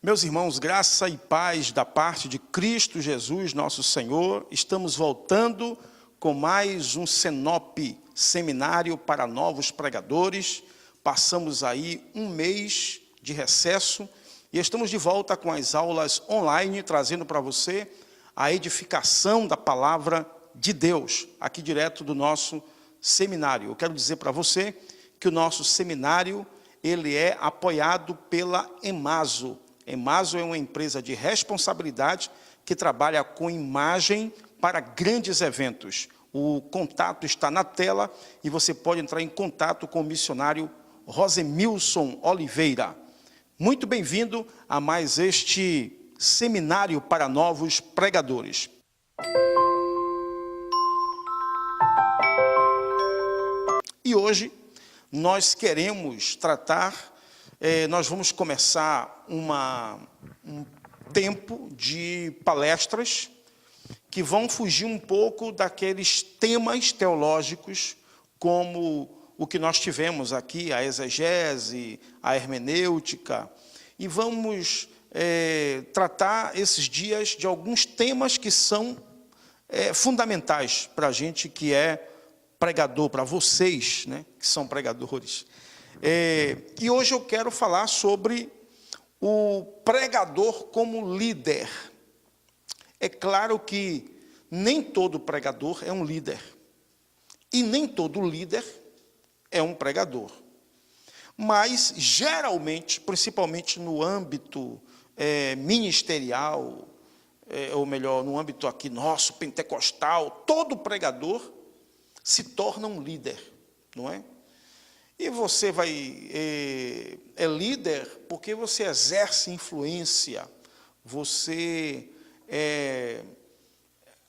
Meus irmãos, graça e paz da parte de Cristo Jesus, nosso Senhor. Estamos voltando com mais um Senope, Seminário para Novos Pregadores. Passamos aí um mês de recesso e estamos de volta com as aulas online, trazendo para você a edificação da palavra de Deus, aqui direto do nosso seminário. Eu quero dizer para você que o nosso seminário, ele é apoiado pela Emaso. Emaso é uma empresa de responsabilidade que trabalha com imagem para grandes eventos. O contato está na tela e você pode entrar em contato com o missionário Rosemilson Oliveira. Muito bem-vindo a mais este seminário para novos pregadores. E hoje nós queremos tratar, nós vamos começar um tempo de palestras que vão fugir um pouco daqueles temas teológicos como o que nós tivemos aqui, a exegese, a hermenêutica, e vamos tratar esses dias de alguns temas que são fundamentais para a gente que é pregador, para vocês, né, que são pregadores. E hoje eu quero falar sobre o pregador como líder. É claro que nem todo pregador é um líder, e nem todo líder é um pregador. Mas, geralmente, principalmente no âmbito ministerial, ou melhor, no âmbito aqui nosso, pentecostal, todo pregador se torna um líder, não é? E você é líder porque você exerce influência, você,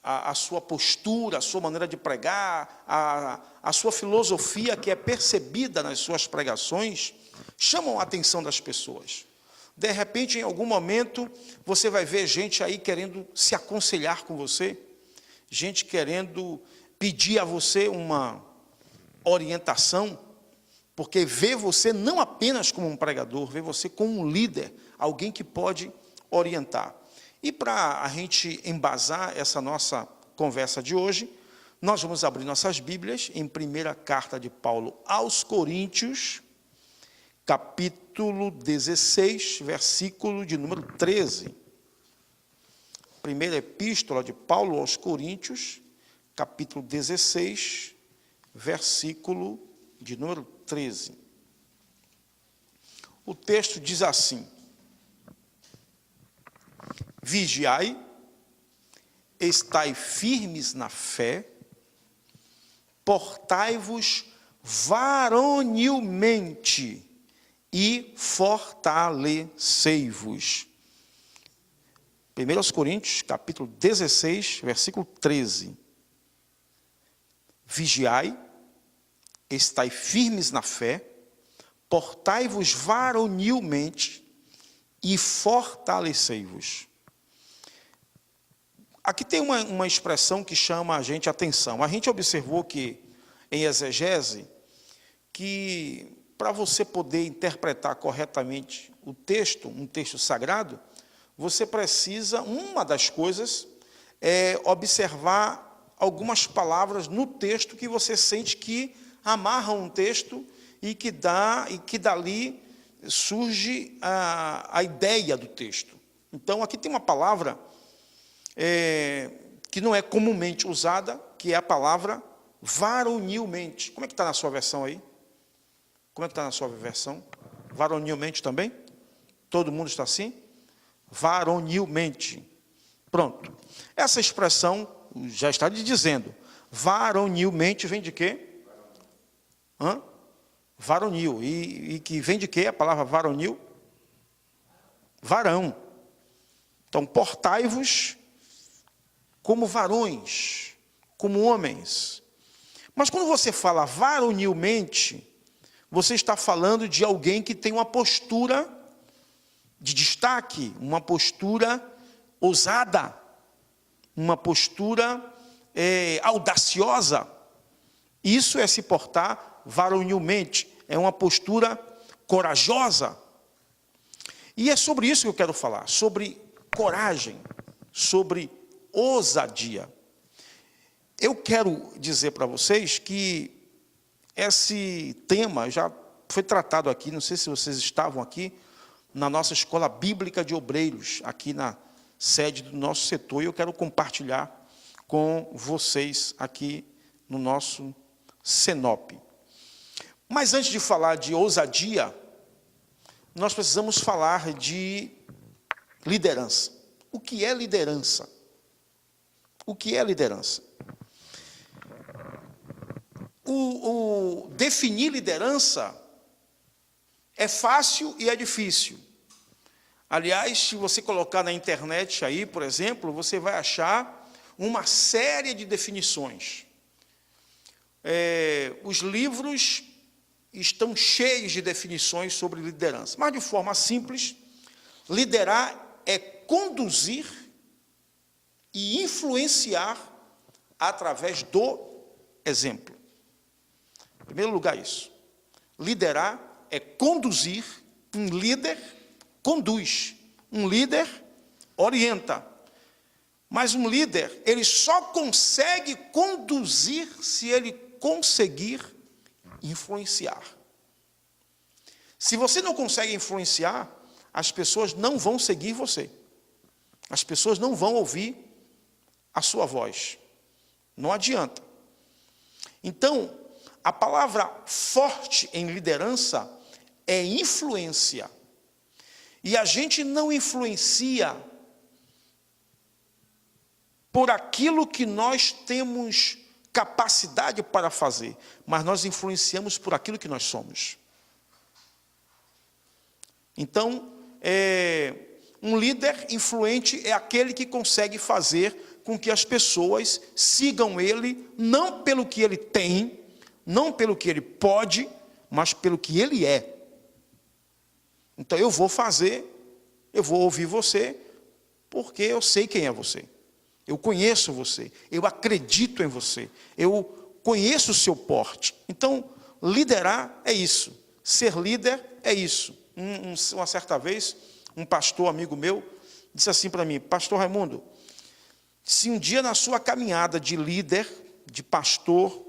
a sua postura, a sua maneira de pregar, a sua filosofia que é percebida nas suas pregações, chamam a atenção das pessoas. De repente, em algum momento, você vai ver gente aí querendo se aconselhar com você, gente querendo pedir a você uma orientação, porque vê você não apenas como um pregador, vê você como um líder, alguém que pode orientar. E para a gente embasar essa nossa conversa de hoje, nós vamos abrir nossas Bíblias em primeira carta de Paulo aos Coríntios, capítulo 16, versículo de número 13. Primeira epístola de Paulo aos Coríntios, capítulo 16, versículo de número 13. O texto diz assim: vigiai, estai firmes na fé, portai-vos varonilmente e fortalecei-vos. 1 Coríntios, capítulo 16, versículo 13. Vigiai, estai firmes na fé, portai-vos varonilmente e fortalecei-vos. Aqui tem uma expressão que chama a gente atenção. A gente observou que, em exegese, que para você poder interpretar corretamente o texto, um texto sagrado, você precisa, uma das coisas, é observar algumas palavras no texto que você sente que amarram um texto e que dali surge a ideia do texto. Então, aqui tem uma palavra que não é comumente usada, que é a palavra varonilmente. Como é que está na sua versão aí? Como é que está na sua versão? Varonilmente também? Todo mundo está assim? Varonilmente. Pronto. Essa expressão já está lhe dizendo. Varonilmente vem de quê? Varonil. E que vem de quê a palavra varonil? Varão. Então, portai-vos como varões, como homens. Mas quando você fala varonilmente, você está falando de alguém que tem uma postura de destaque, uma postura ousada, uma postura audaciosa. Isso é se portar varonilmente, é uma postura corajosa. E é sobre isso que eu quero falar, sobre coragem, sobre ousadia. Eu quero dizer para vocês que esse tema já foi tratado aqui, não sei se vocês estavam aqui, na nossa Escola Bíblica de Obreiros, aqui na sede do nosso setor, e eu quero compartilhar com vocês aqui no nosso Senop. Mas antes de falar de ousadia, nós precisamos falar de liderança. O que é liderança? O que é liderança? Definir liderança é fácil e é difícil. Aliás, se você colocar na internet aí, por exemplo, você vai achar uma série de definições. Os livros estão cheios de definições sobre liderança. Mas, de forma simples, liderar é conduzir e influenciar através do exemplo. Em primeiro lugar, isso. Liderar é conduzir, um líder conduz, um líder orienta. Mas um líder, ele só consegue conduzir se ele conseguir influenciar. Se você não consegue influenciar, as pessoas não vão seguir você. As pessoas não vão ouvir a sua voz. Não adianta. Então, a palavra forte em liderança é influência. E a gente não influencia por aquilo que nós temos capacidade para fazer, mas nós influenciamos por aquilo que nós somos. Então, um líder influente é aquele que consegue fazer com que as pessoas sigam ele, não pelo que ele tem, não pelo que ele pode, mas pelo que ele é. Então, eu vou fazer, eu vou ouvir você, porque eu sei quem é você. Eu conheço você, eu acredito em você, eu conheço o seu porte. Então, liderar é isso, ser líder é isso. Uma certa vez, um pastor amigo meu disse assim para mim: Pastor Raimundo, se um dia na sua caminhada de líder, de pastor,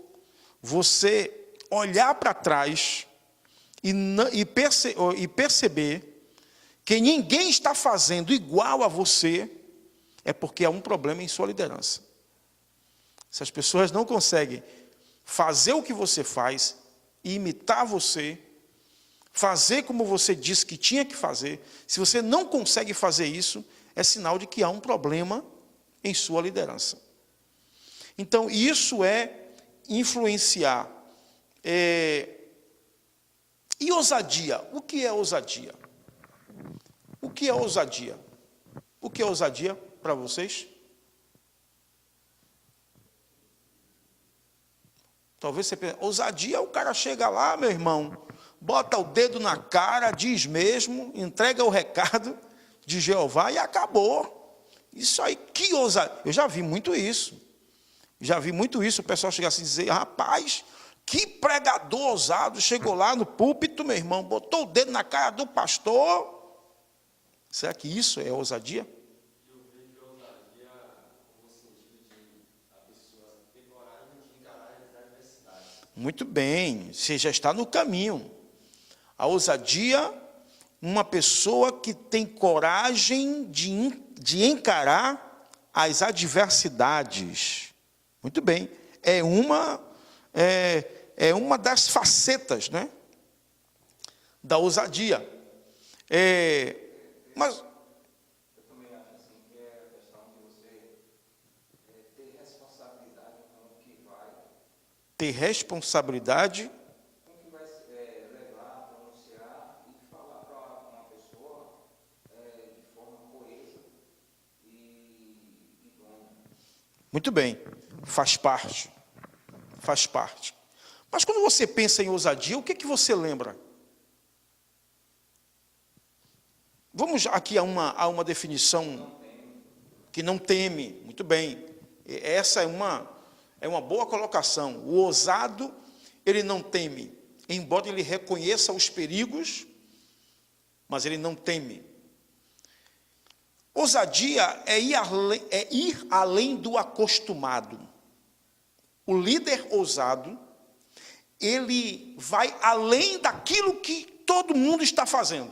você olhar para trás e perceber que ninguém está fazendo igual a você, é porque há um problema em sua liderança. Se as pessoas não conseguem fazer o que você faz, imitar você, fazer como você disse que tinha que fazer, se você não consegue fazer isso, é sinal de que há um problema em sua liderança. Então, isso é influenciar. E ousadia? O que é ousadia? O que é ousadia? O que é ousadia para vocês? Talvez você pense, ousadia, o cara chega lá, meu irmão, bota o dedo na cara, diz mesmo, entrega o recado de Jeová e acabou. Isso aí, que ousadia. Eu já vi muito isso. Já vi muito isso, o pessoal chegar assim e dizer: rapaz, que pregador ousado, chegou lá no púlpito, meu irmão, botou o dedo na cara do pastor. Será que isso é ousadia? Eu vejo ousadia como sentido de a pessoa ter coragem de encarar as adversidades. Muito bem, você já está no caminho. A ousadia, uma pessoa que tem coragem de encarar as adversidades. Muito bem, é uma das facetas, né, da ousadia. Mas Eu também acho assim que é a questão de você ter responsabilidade com o que vai. ter responsabilidade Com o que vai levar, pronunciar e falar para uma pessoa de forma coesa e idônea. muito bem, faz parte. Faz parte. Mas quando você pensa em ousadia, o que é que você lembra? Vamos aqui a uma definição que não teme. Muito bem. Essa é uma boa colocação. O ousado, ele não teme. Embora ele reconheça os perigos, mas ele não teme. Ousadia é ir além do acostumado. O líder ousado, ele vai além daquilo que todo mundo está fazendo.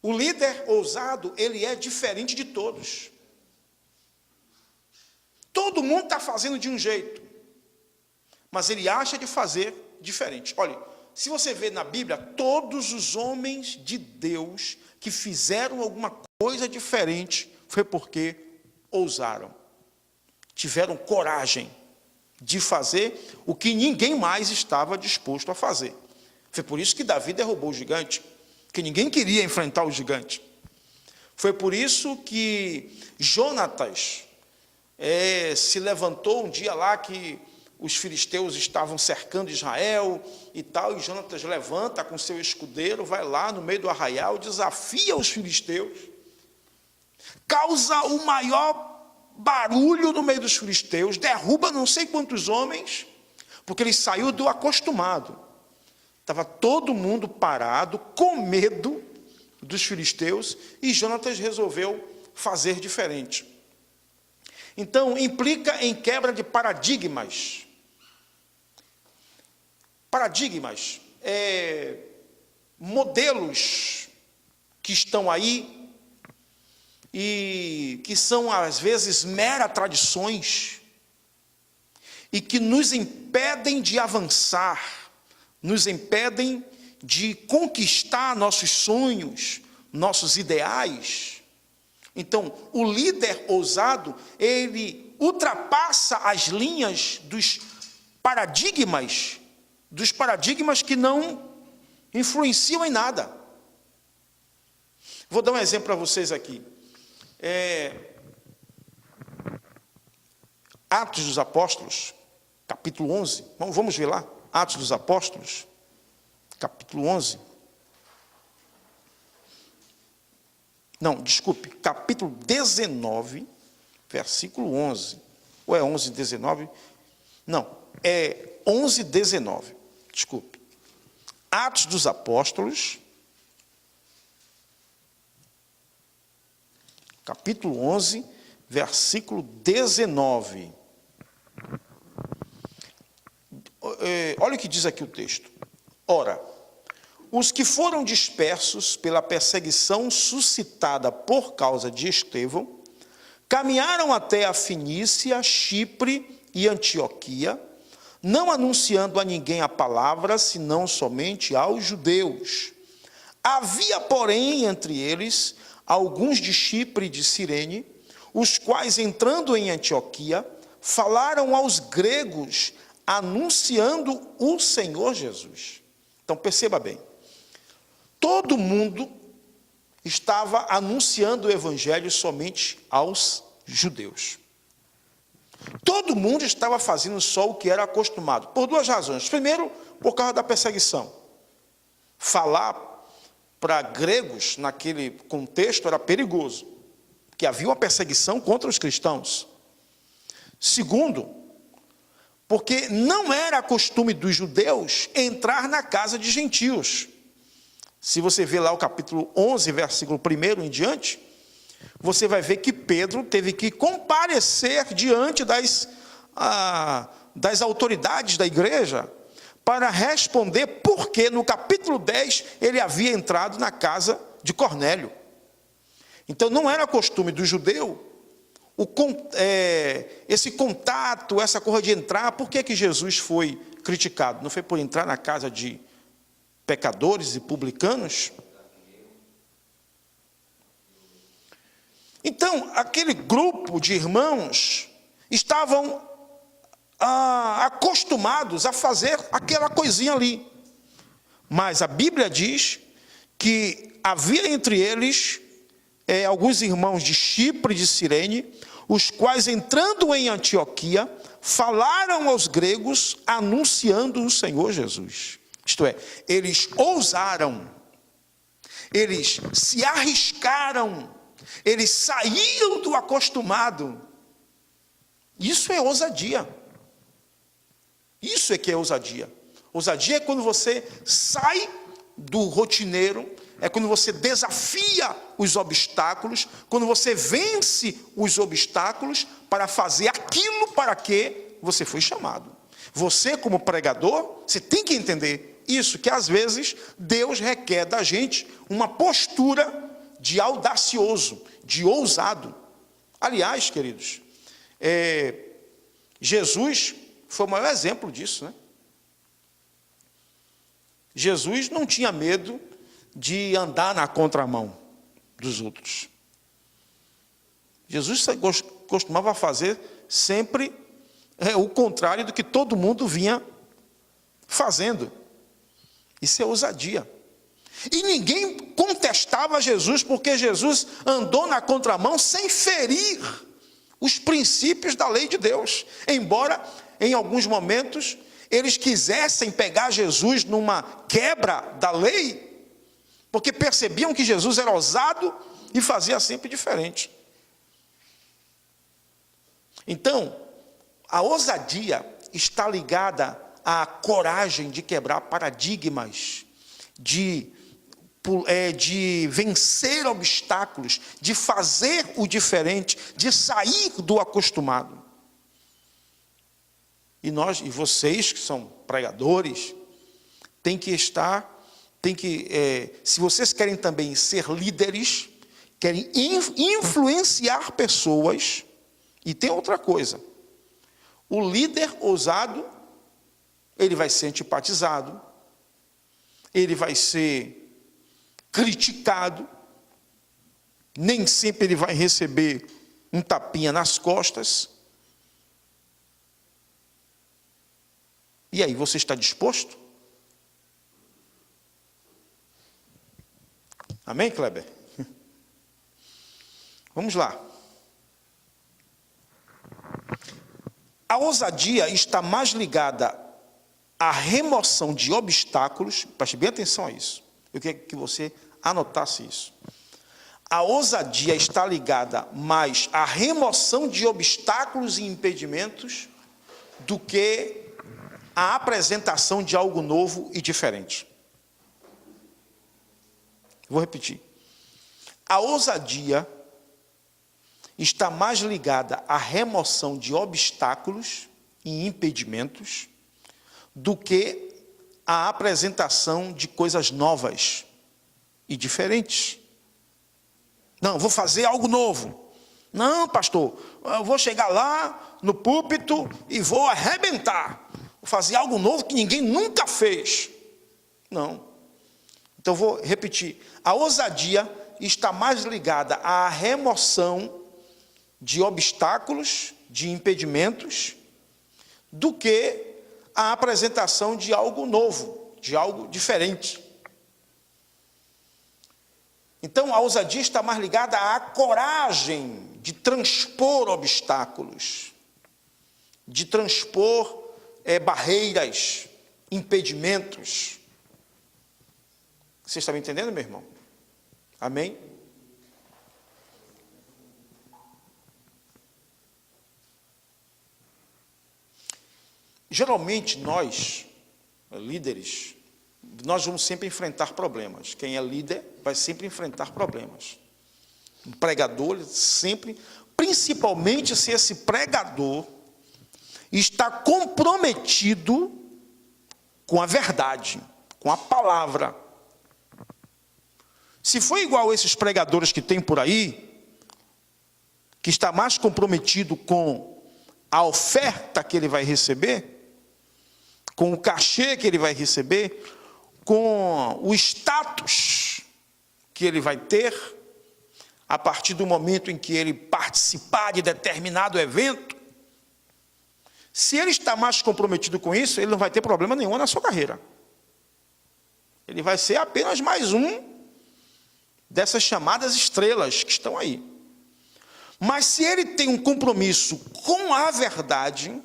O líder ousado, ele é diferente de todos. Todo mundo está fazendo de um jeito, mas ele acha de fazer diferente. Olha, se você vê na Bíblia, todos os homens de Deus que fizeram alguma coisa diferente, foi porque ousaram. Tiveram coragem de fazer o que ninguém mais estava disposto a fazer. Foi por isso que Davi derrubou o gigante, porque ninguém queria enfrentar o gigante. Foi por isso que Jonatas se levantou um dia lá que os filisteus estavam cercando Israel e tal, e Jonatas levanta com seu escudeiro, vai lá no meio do arraial, desafia os filisteus, causa o maior barulho no meio dos filisteus, derruba não sei quantos homens, porque ele saiu do acostumado. Estava todo mundo parado, com medo dos filisteus, e Jonatas resolveu fazer diferente. Então, implica em quebra de paradigmas. Paradigmas, modelos que estão aí e que são, às vezes, mera tradições e que nos impedem de avançar, nos impedem de conquistar nossos sonhos, nossos ideais. Então, o líder ousado, ele ultrapassa as linhas dos paradigmas que não influenciam em nada. Vou dar um exemplo para vocês aqui. Atos dos Apóstolos, capítulo 11. Vamos ver lá. Atos dos Apóstolos, capítulo 11. Não, desculpe, capítulo 19, versículo 11. Ou é 11, 19? Não, é 11, 19. Desculpe. Atos dos Apóstolos, capítulo 11, versículo 19. Olha o que diz aqui o texto. Ora, os que foram dispersos pela perseguição suscitada por causa de Estevão, caminharam até a Fenícia, Chipre e Antioquia, não anunciando a ninguém a palavra, senão somente aos judeus. Havia, porém, entre eles, alguns de Chipre e de Cirene, os quais, entrando em Antioquia, falaram aos gregos, anunciando o Senhor Jesus. Então, perceba bem. Todo mundo estava anunciando o evangelho somente aos judeus. Todo mundo estava fazendo só o que era acostumado, por duas razões. Primeiro, por causa da perseguição. Falar para gregos, naquele contexto, era perigoso, porque havia uma perseguição contra os cristãos. Segundo, porque não era costume dos judeus entrar na casa de gentios. Se você ver lá o capítulo 11, versículo 1 em diante, você vai ver que Pedro teve que comparecer diante das autoridades da igreja para responder porque no capítulo 10 ele havia entrado na casa de Cornélio. Então não era costume do judeu esse contato, essa coisa de entrar. Por que Jesus foi criticado? Não foi por entrar na casa de pecadores e publicanos? Então, aquele grupo de irmãos estavam acostumados a fazer aquela coisinha ali. Mas a Bíblia diz que havia entre eles alguns irmãos de Chipre e de Cirene, os quais, entrando em Antioquia, falaram aos gregos, anunciando o Senhor Jesus. Isto é, eles ousaram, eles se arriscaram, eles saíram do acostumado. Isso é ousadia. Isso é que é ousadia. Ousadia é quando você sai do rotineiro, é quando você desafia os obstáculos, quando você vence os obstáculos para fazer aquilo para que você foi chamado. Você, como pregador, você tem que entender isso, que às vezes Deus requer da gente uma postura de audacioso, de ousado. Aliás, queridos, Jesus foi o maior exemplo disso, né? Jesus não tinha medo de andar na contramão dos outros. Jesus costumava fazer sempre o contrário do que todo mundo vinha fazendo. Isso é ousadia. E ninguém contestava Jesus, porque Jesus andou na contramão sem ferir os princípios da lei de Deus. Embora, em alguns momentos, eles quisessem pegar Jesus numa quebra da lei, porque percebiam que Jesus era ousado e fazia sempre diferente. Então, a ousadia está ligada à coragem de quebrar paradigmas, de vencer obstáculos, de fazer o diferente, de sair do acostumado. E vocês que são pregadores, se vocês querem também ser líderes, querem influenciar pessoas, e tem outra coisa, o líder ousado, ele vai ser antipatizado, ele vai ser criticado, nem sempre ele vai receber um tapinha nas costas. E aí, você está disposto? Amém, Kleber? Vamos lá. A ousadia está mais ligada à remoção de obstáculos. Preste bem atenção a isso. Eu queria que você anotasse isso. A ousadia está ligada mais à remoção de obstáculos e impedimentos do que a apresentação de algo novo e diferente. Vou repetir. A ousadia está mais ligada à remoção de obstáculos e impedimentos do que a apresentação de coisas novas e diferentes. Não, vou fazer algo novo. Não, pastor, eu vou chegar lá no púlpito e vou arrebentar. Vou fazer algo novo que ninguém nunca fez. Não. Então, vou repetir. A ousadia está mais ligada à remoção de obstáculos, de impedimentos, do que a apresentação de algo novo, de algo diferente. Então, a ousadia está mais ligada à coragem de transpor obstáculos, de transpor barreiras, impedimentos. Você está me entendendo, meu irmão? Amém? Geralmente, nós, líderes, nós vamos sempre enfrentar problemas. Quem é líder vai sempre enfrentar problemas. Um pregador sempre, principalmente se esse pregador está comprometido com a verdade, com a palavra. Se for igual a esses pregadores que tem por aí, que está mais comprometido com a oferta que ele vai receber, com o cachê que ele vai receber, com o status que ele vai ter, a partir do momento em que ele participar de determinado evento, se ele está mais comprometido com isso, ele não vai ter problema nenhum na sua carreira. Ele vai ser apenas mais um dessas chamadas estrelas que estão aí. Mas se ele tem um compromisso com a verdade,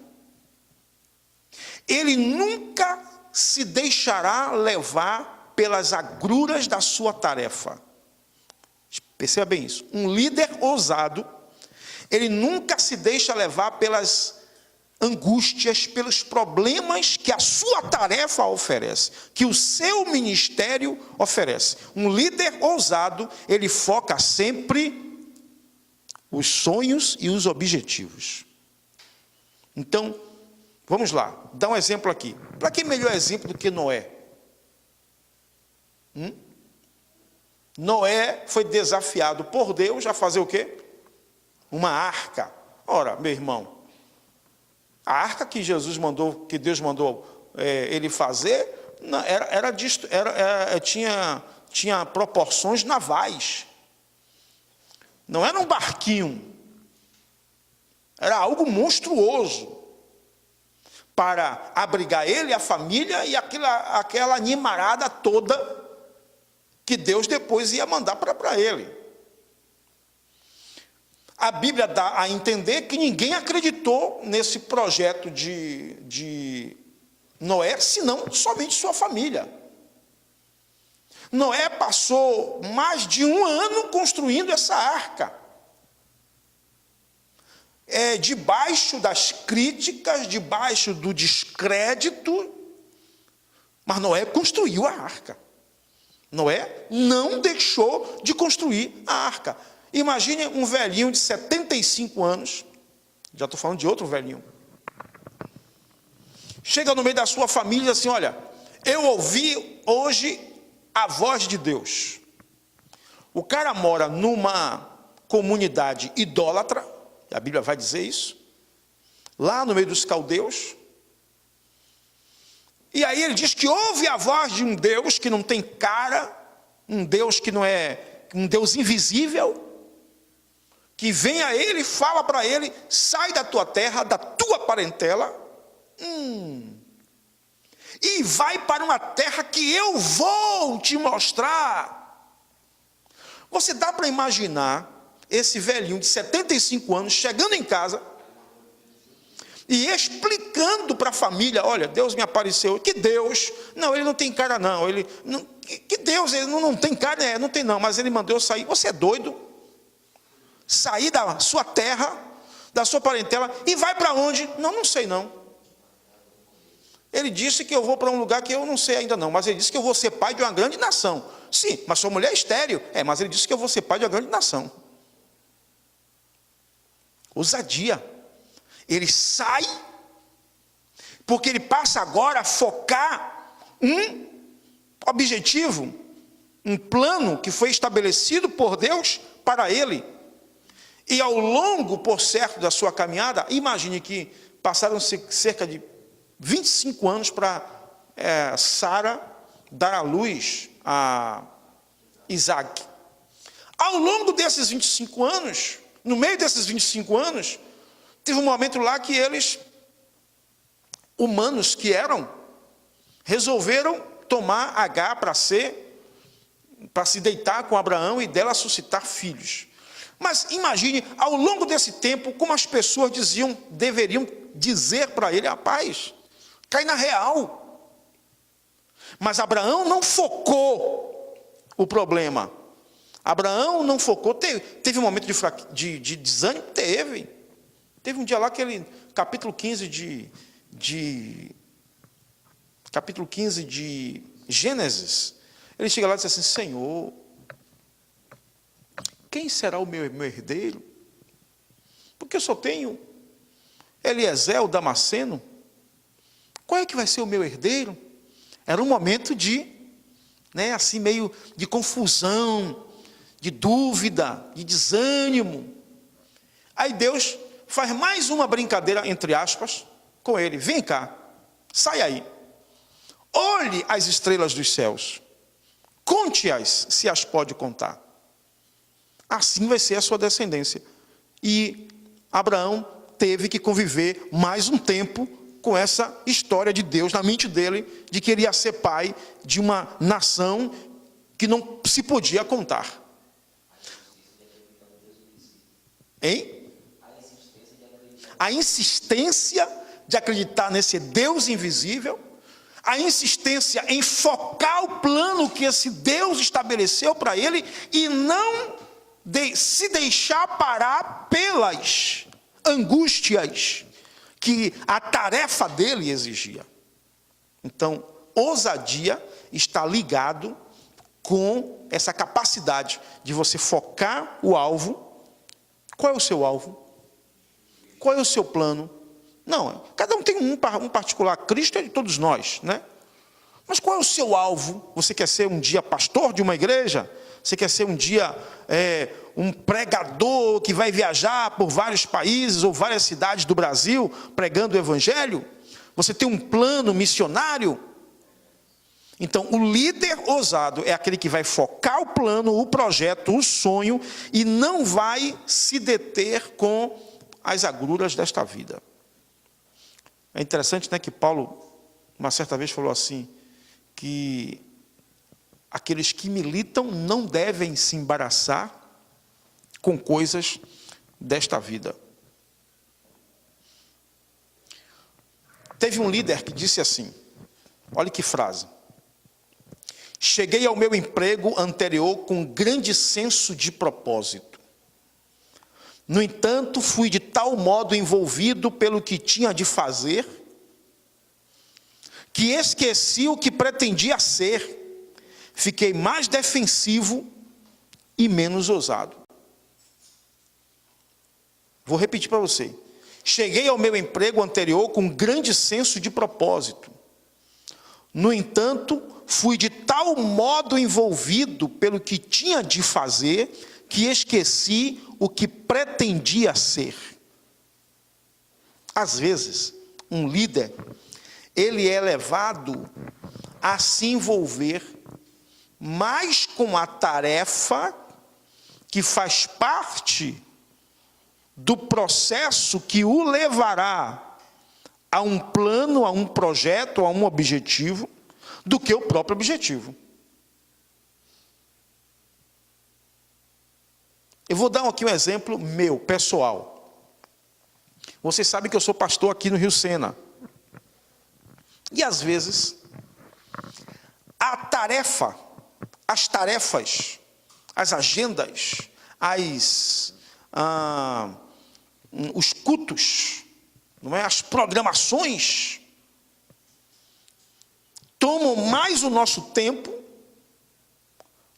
ele nunca se deixará levar pelas agruras da sua tarefa. Perceba bem isso. Um líder ousado, ele nunca se deixa levar pelas angústias, pelos problemas que a sua tarefa oferece, que o seu ministério oferece. Um líder ousado, ele foca sempre os sonhos e os objetivos. Então, vamos lá, dá um exemplo aqui. Para que melhor exemplo do que Noé? Noé foi desafiado por Deus a fazer o quê? Uma arca. Ora, meu irmão, a arca que Jesus mandou, que Deus mandou ele fazer, tinha proporções navais. Não era um barquinho. Era algo monstruoso para abrigar ele e a família e aquela animarada toda que Deus depois ia mandar para ele. A Bíblia dá a entender que ninguém acreditou nesse projeto de Noé, senão somente sua família. Noé passou mais de 1 ano construindo essa arca. Debaixo das críticas, debaixo do descrédito, mas Noé construiu a arca. Noé não deixou de construir a arca. Imagine um velhinho de 75 anos, já estou falando de outro velhinho, chega no meio da sua família e diz assim: olha, eu ouvi hoje a voz de Deus. O cara mora numa comunidade idólatra, a Bíblia vai dizer isso, lá no meio dos caldeus, e aí ele diz que ouve a voz de um Deus que não tem cara, um Deus que não é, um Deus invisível, que vem a ele e fala para ele: sai da tua terra, da tua parentela, e vai para uma terra que eu vou te mostrar. Você dá para imaginar esse velhinho de 75 anos chegando em casa e explicando para a família: olha, Deus me apareceu. Que Deus? Não, ele não tem cara não. Que Deus? Ele não tem cara, não tem não, mas ele mandou eu sair. Você é doido? Sair da sua terra, da sua parentela, e vai para onde? Não sei não. Ele disse que eu vou para um lugar que eu não sei ainda não, mas ele disse que eu vou ser pai de uma grande nação. Sim, mas sua mulher é estéril. Mas ele disse que eu vou ser pai de uma grande nação. Ousadia. Ele sai, porque ele passa agora a focar um objetivo, um plano que foi estabelecido por Deus para ele. E ao longo, por certo, da sua caminhada, imagine que passaram-se cerca de 25 anos para Sara dar à luz a Isaac. Ao longo desses 25 anos, no meio desses 25 anos, teve um momento lá que eles, humanos que eram, resolveram tomar Agar para se deitar com Abraão e dela suscitar filhos. Mas imagine, ao longo desse tempo, como as pessoas deveriam dizer para ele: rapaz, cai na real. Mas Abraão não focou o problema. Abraão não focou. Teve um momento de desânimo? Teve. Teve um dia lá que ele, capítulo 15 de Gênesis, ele chega lá e diz assim: Senhor, quem será o meu herdeiro? Porque eu só tenho Eliezer, o Damasceno. Qual é que vai ser o meu herdeiro? Era um momento assim, meio de confusão, de dúvida, de desânimo. Aí Deus faz mais uma brincadeira, entre aspas, com ele: vem cá, sai aí, olhe as estrelas dos céus, conte-as, se as pode contar. Assim vai ser a sua descendência. E Abraão teve que conviver mais um tempo com essa história de Deus na mente dele, de que ele ia ser pai de uma nação que não se podia contar. Hein? A insistência de acreditar nesse Deus invisível, a insistência em focar o plano que esse Deus estabeleceu para ele e não se deixar parar pelas angústias que a tarefa dele exigia. Então, ousadia está ligado com essa capacidade de você focar o alvo. Qual é o seu alvo? Qual é o seu plano? Não, cada um tem um particular. Cristo é de todos nós, né? Mas qual é o seu alvo? Você quer ser um dia pastor de uma igreja? Você quer ser um dia um pregador que vai viajar por vários países ou várias cidades do Brasil pregando o evangelho? Você tem um plano missionário? Então, o líder ousado é aquele que vai focar o plano, o projeto, o sonho e não vai se deter com as agruras desta vida. É interessante, né, que Paulo, uma certa vez, falou assim, que aqueles que militam não devem se embaraçar com coisas desta vida. Teve um líder que disse assim, olha que frase: cheguei ao meu emprego anterior com grande senso de propósito. No entanto, fui de tal modo envolvido pelo que tinha de fazer, que esqueci o que pretendia ser. Fiquei mais defensivo e menos ousado. Vou repetir para você. Cheguei ao meu emprego anterior com grande senso de propósito. No entanto, fui de tal modo envolvido pelo que tinha de fazer, que esqueci o que pretendia ser. Às vezes, um líder, ele é levado a se envolver mais com a tarefa que faz parte do processo que o levará a um plano, a um projeto, a um objetivo, do que o próprio objetivo. Eu vou dar aqui um exemplo meu, pessoal. Vocês sabem que eu sou pastor aqui no Rio Sena. E às vezes, as tarefas, as agendas, os cultos, não é? As programações, tomam mais o nosso tempo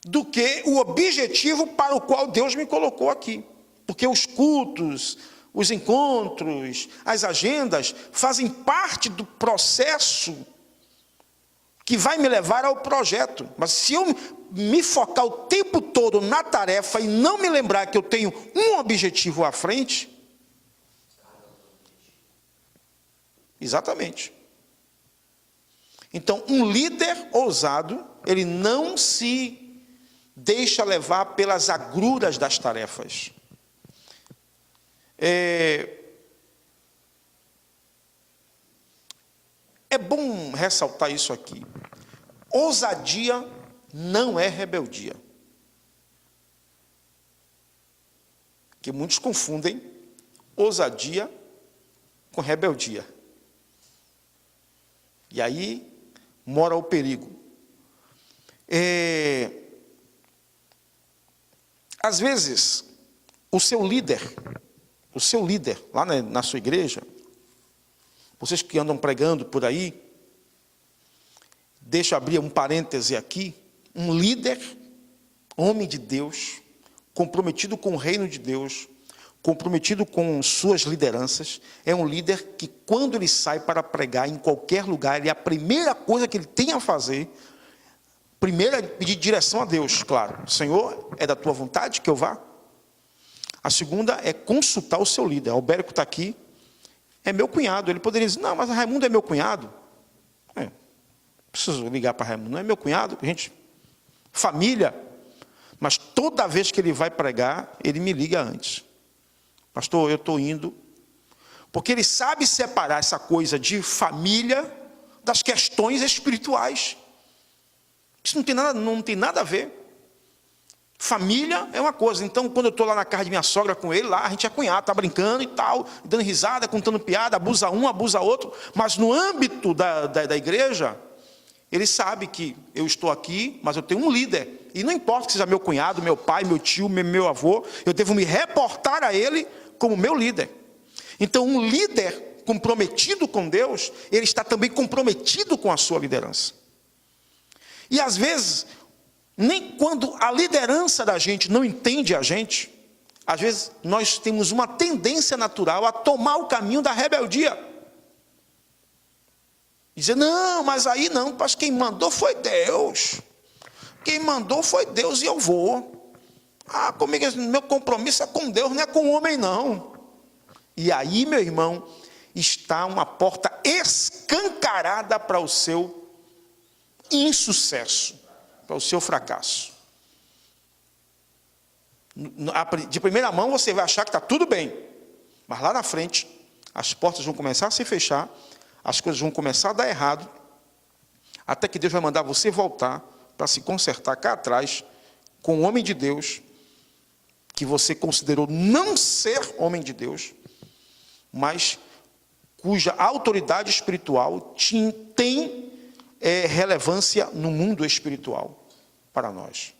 do que o objetivo para o qual Deus me colocou aqui. Porque os cultos, os encontros, as agendas fazem parte do processo que vai me levar ao projeto. Mas se eu me focar o tempo todo na tarefa e não me lembrar que eu tenho um objetivo à frente, exatamente. Então, um líder ousado, ele não se deixa levar pelas agruras das tarefas. É bom ressaltar isso aqui. Ousadia não é rebeldia. Que muitos confundem ousadia com rebeldia. E aí mora o perigo. Às vezes, o seu líder lá na sua igreja, vocês que andam pregando por aí, deixa eu abrir um parêntese aqui, um líder, homem de Deus, comprometido com o reino de Deus, comprometido com suas lideranças, é um líder que quando ele sai para pregar em qualquer lugar, a primeira coisa que ele tem a fazer, primeiro é pedir direção a Deus, claro. Senhor, é da tua vontade que eu vá? A segunda é consultar o seu líder. Albérico está aqui, é meu cunhado. Ele poderia dizer, não, mas Raimundo é meu cunhado. Preciso ligar para Raimundo, não é meu cunhado, gente, família. Mas toda vez que ele vai pregar, ele me liga antes. Pastor, eu estou indo. Porque ele sabe separar essa coisa de família das questões espirituais. Isso não tem nada a ver. Família é uma coisa. Então, quando eu estou lá na casa de minha sogra com ele, lá a gente é cunhado, está brincando e tal, dando risada, contando piada, abusa um, abusa outro. Mas no âmbito da igreja, ele sabe que eu estou aqui, mas eu tenho um líder. E não importa que seja meu cunhado, meu pai, meu tio, meu avô, eu devo me reportar a ele como meu líder. Então, um líder comprometido com Deus, ele está também comprometido com a sua liderança. E às vezes, nem quando a liderança da gente não entende a gente, às vezes nós temos uma tendência natural a tomar o caminho da rebeldia. Dizer, não, mas aí não, mas quem mandou foi Deus. Quem mandou foi Deus e eu vou. Comigo, meu compromisso é com Deus, não é com o homem não. E aí, meu irmão, está uma porta escancarada para o seu insucesso, para o seu fracasso. De primeira mão você vai achar que está tudo bem, mas lá na frente as portas vão começar a se fechar, as coisas vão começar a dar errado, até que Deus vai mandar você voltar para se consertar cá atrás com o homem de Deus, que você considerou não ser homem de Deus, mas cuja autoridade espiritual tem relevância no mundo espiritual para nós.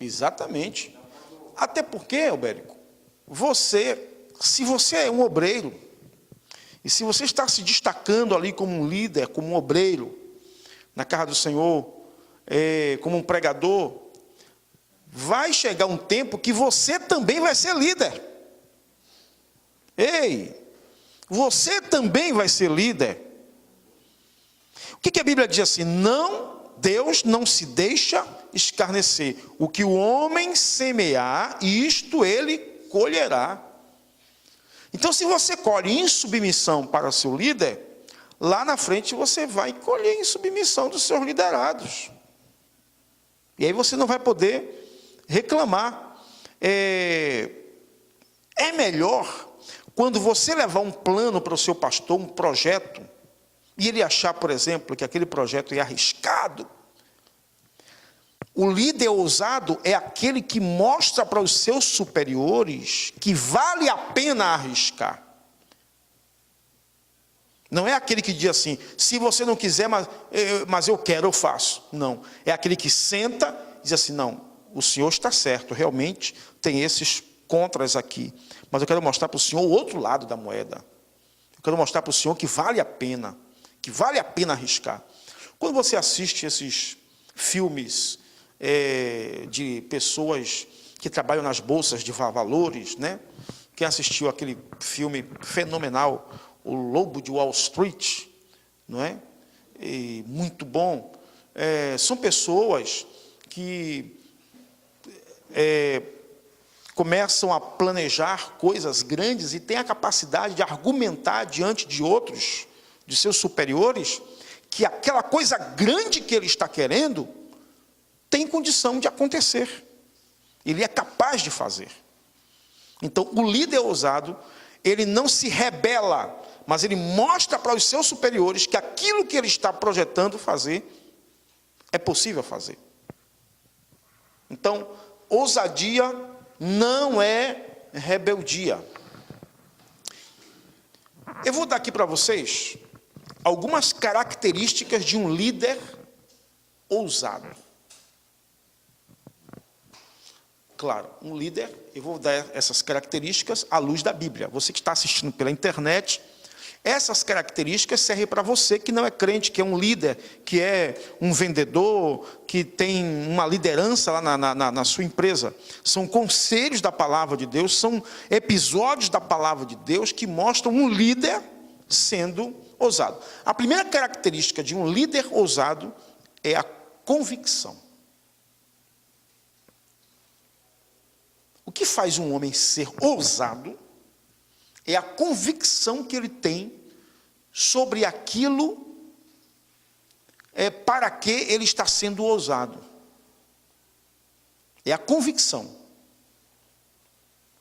Exatamente. Até porque, Albérico, se você é um obreiro, e se você está se destacando ali como um líder, como um obreiro, na casa do Senhor, como um pregador, vai chegar um tempo que você também vai ser líder. Ei, você também vai ser líder. O que a Bíblia diz assim? Deus não se deixa escarnecer. O que o homem semear, isto ele colherá. Então, se você colhe insubmissão para o seu líder, lá na frente você vai colher insubmissão dos seus liderados. E aí você não vai poder reclamar. É melhor, quando você levar um plano para o seu pastor, um projeto, e ele achar, por exemplo, que aquele projeto é arriscado, o líder ousado é aquele que mostra para os seus superiores que vale a pena arriscar. Não é aquele que diz assim, se você não quiser, mas eu quero, eu faço. Não, é aquele que senta e diz assim, não, o senhor está certo, realmente tem esses contras aqui, mas eu quero mostrar para o senhor o outro lado da moeda. Eu quero mostrar para o senhor que vale a pena arriscar. Quando você assiste esses filmes de pessoas que trabalham nas bolsas de valores, né? Quem assistiu aquele filme fenomenal, O Lobo de Wall Street, não é? Muito bom. São pessoas que começam a planejar coisas grandes e têm a capacidade de argumentar diante de outros, de seus superiores, que aquela coisa grande que ele está querendo tem condição de acontecer. Ele é capaz de fazer. Então, o líder ousado, ele não se rebela, mas ele mostra para os seus superiores que aquilo que ele está projetando fazer, é possível fazer. Então, ousadia não é rebeldia. Eu vou dar aqui para vocês algumas características de um líder ousado. Claro, um líder, eu vou dar essas características à luz da Bíblia. Você que está assistindo pela internet, essas características servem para você que não é crente, que é um líder, que é um vendedor, que tem uma liderança lá na sua empresa. São conselhos da palavra de Deus, são episódios da palavra de Deus que mostram um líder sendo ousado. A primeira característica de um líder ousado é a convicção. O que faz um homem ser ousado é a convicção que ele tem sobre aquilo para que ele está sendo ousado. É a convicção.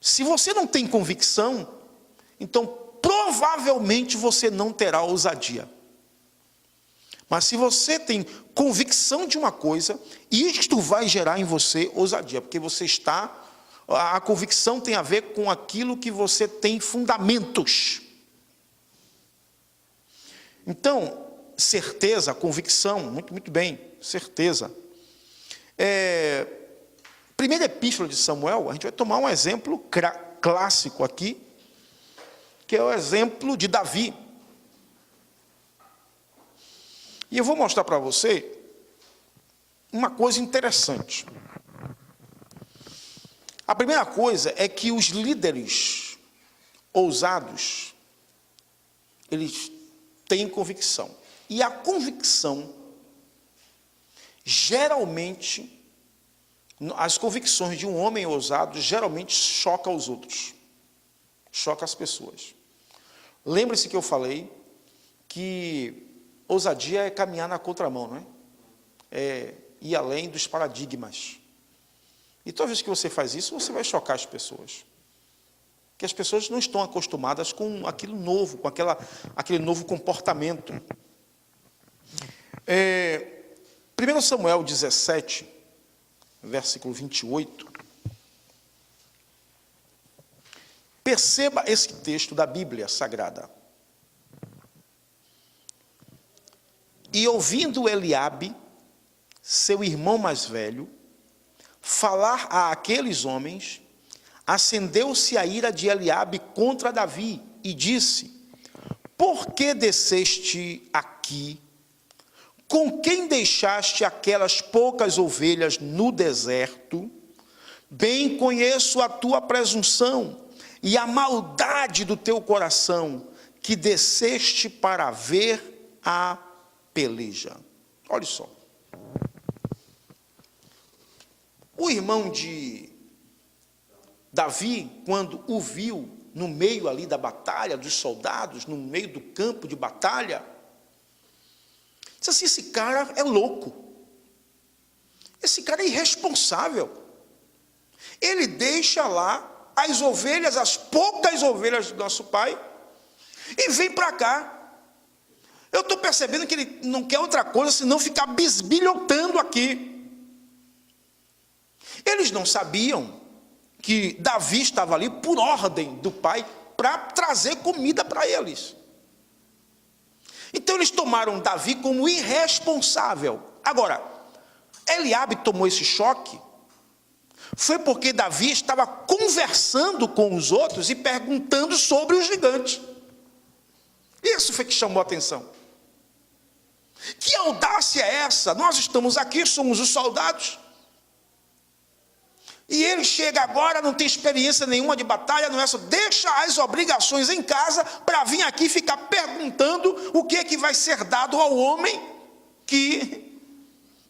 Se você não tem convicção, então provavelmente você não terá ousadia. Mas se você tem convicção de uma coisa, isto vai gerar em você ousadia, porque você está... A convicção tem a ver com aquilo que você tem fundamentos. Então, certeza, convicção, muito bem, certeza. Primeira epístola de Samuel, a gente vai tomar um exemplo clássico aqui, que é o exemplo de Davi. E eu vou mostrar para você uma coisa interessante. A primeira coisa é que os líderes ousados, eles têm convicção. E a convicção, geralmente, as convicções de um homem ousado, geralmente chocam os outros. Choca as pessoas. Lembre-se que eu falei que ousadia é caminhar na contramão, não é? É ir além dos paradigmas. E toda vez que você faz isso, você vai chocar as pessoas. Porque as pessoas não estão acostumadas com aquilo novo, com aquele novo comportamento. 1 Samuel 17, versículo 28. Perceba esse texto da Bíblia Sagrada. E ouvindo Eliabe, seu irmão mais velho, falar a aqueles homens, acendeu-se a ira de Eliabe contra Davi e disse: por que desceste aqui? Com quem deixaste aquelas poucas ovelhas no deserto? Bem conheço a tua presunção e a maldade do teu coração, que desceste para ver a peleja. Olha só. O irmão de Davi, quando o viu no meio ali da batalha, dos soldados, no meio do campo de batalha, disse assim: esse cara é louco, esse cara é irresponsável, ele deixa lá as ovelhas, as poucas ovelhas do nosso pai, e vem para cá. Eu estou percebendo que ele não quer outra coisa senão ficar bisbilhotando aqui. Eles não sabiam que Davi estava ali por ordem do pai para trazer comida para eles. Então eles tomaram Davi como irresponsável. Agora, Eliabe tomou esse choque, foi porque Davi estava conversando com os outros e perguntando sobre o gigante. Isso foi que chamou a atenção. Que audácia é essa? Nós estamos aqui, somos os soldados. E ele chega agora, não tem experiência nenhuma de batalha, não é só, deixa as obrigações em casa para vir aqui ficar perguntando o que é que vai ser dado ao homem que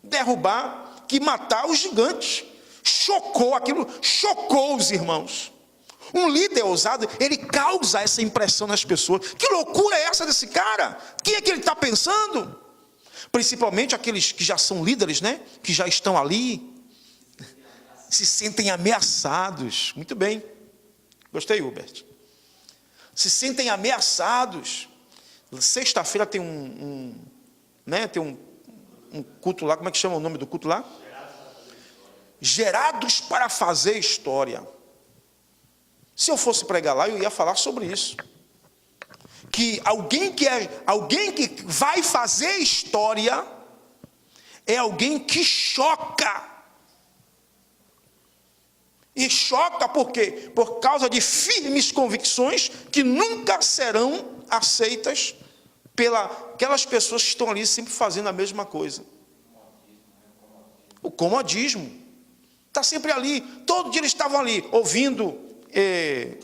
derrubar, que matar os gigantes. Chocou aquilo, chocou os irmãos. Um líder ousado, ele causa essa impressão nas pessoas. Que loucura é essa desse cara? Quem é que ele está pensando? Principalmente aqueles que já são líderes, né? Que já estão ali, se sentem ameaçados. Muito bem, gostei, Hubert. Se sentem ameaçados. Sexta-feira tem tem um culto lá. Como é que chama o nome do culto lá? Gerados para fazer história. Se eu fosse pregar lá, eu ia falar sobre isso. Que alguém que vai fazer história é alguém que choca. E choca por quê? Por causa de firmes convicções que nunca serão aceitas pelas pessoas que estão ali sempre fazendo a mesma coisa. O comodismo. Está sempre ali. Todo dia eles estavam ali, ouvindo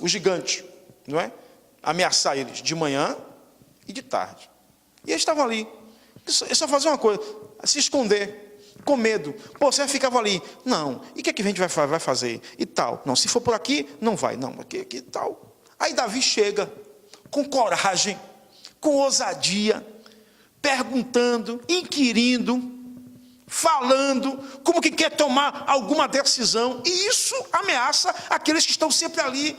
o gigante, não é? Ameaçar eles de manhã e de tarde. E eles estavam ali. É só fazer uma coisa, se esconder. Com medo. Pô, você ficava ali. Não. E o que é que a gente vai fazer? E tal. Não, se for por aqui, não vai. Não, aqui e tal. Aí Davi chega com coragem, com ousadia, perguntando, inquirindo, falando, como que quer tomar alguma decisão. E isso ameaça aqueles que estão sempre ali,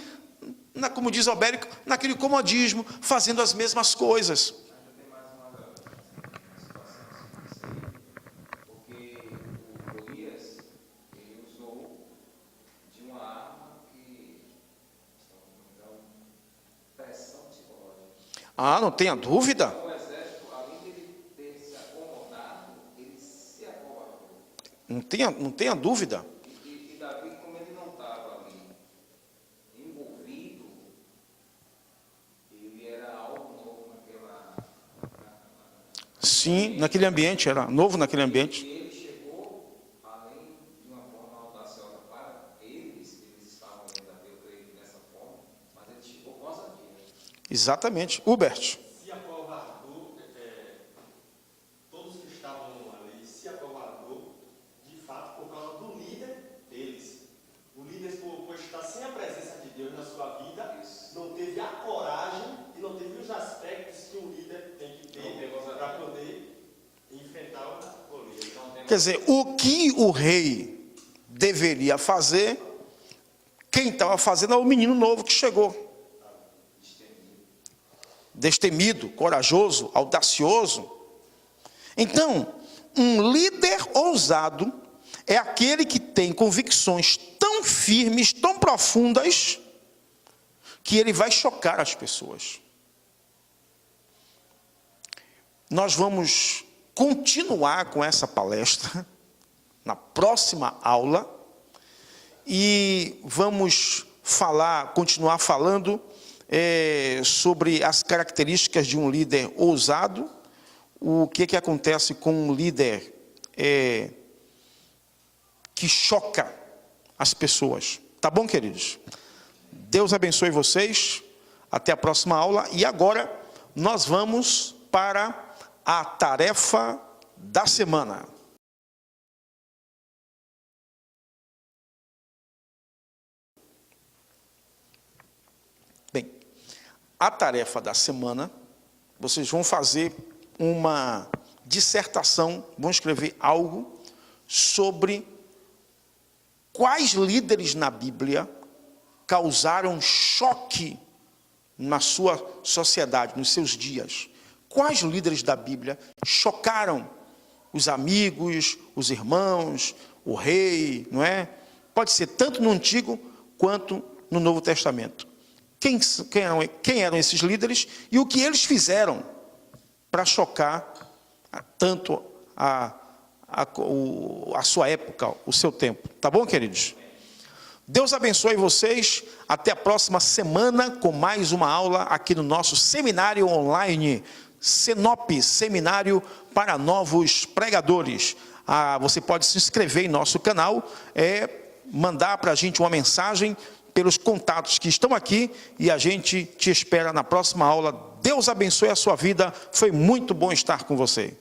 como diz Albérico, naquele comodismo, fazendo as mesmas coisas. Ah, não tenha dúvida. O exército, além de ele ter Não tenha dúvida. E Davi, como ele não estava ali envolvido, ele era algo novo naquela... Sim, naquele ambiente, era novo naquele ambiente. E ele chegou, além de uma forma audaciosa para eles estavam ainda, eu creio, dessa forma, mas ele chegou ousadia. Exatamente. Hubert. Se acovardou, todos que estavam ali se acovardou, de fato, por causa do líder deles. O líder, por estar sem a presença de Deus na sua vida, não teve a coragem e não teve os aspectos que um líder tem que ter para poder enfrentar o Golias. Quer dizer, o que o rei deveria fazer, quem estava fazendo é o menino novo que chegou. Destemido, corajoso, audacioso. Então, um líder ousado é aquele que tem convicções tão firmes, tão profundas, que ele vai chocar as pessoas. Nós vamos continuar com essa palestra na próxima aula e vamos continuar falando sobre as características de um líder ousado, o que acontece com um líder que choca as pessoas. Tá bom, queridos? Deus abençoe vocês, até a próxima aula, e agora nós vamos para a tarefa da semana. Bem, a tarefa da semana, vocês vão fazer uma dissertação, vão escrever algo sobre quais líderes na Bíblia causaram choque na sua sociedade, nos seus dias. Quais líderes da Bíblia chocaram os amigos, os irmãos, o rei, não é? Pode ser tanto no Antigo quanto no Novo Testamento. Quem eram esses líderes e o que eles fizeram para chocar tanto a sua época, o seu tempo. Tá bom, queridos? Deus abençoe vocês. Até a próxima semana com mais uma aula aqui no nosso seminário online, Senop, Seminário para Novos Pregadores. Você pode se inscrever em nosso canal, mandar para a gente uma mensagem pelos contatos que estão aqui e a gente te espera na próxima aula. Deus abençoe a sua vida. Foi muito bom estar com você.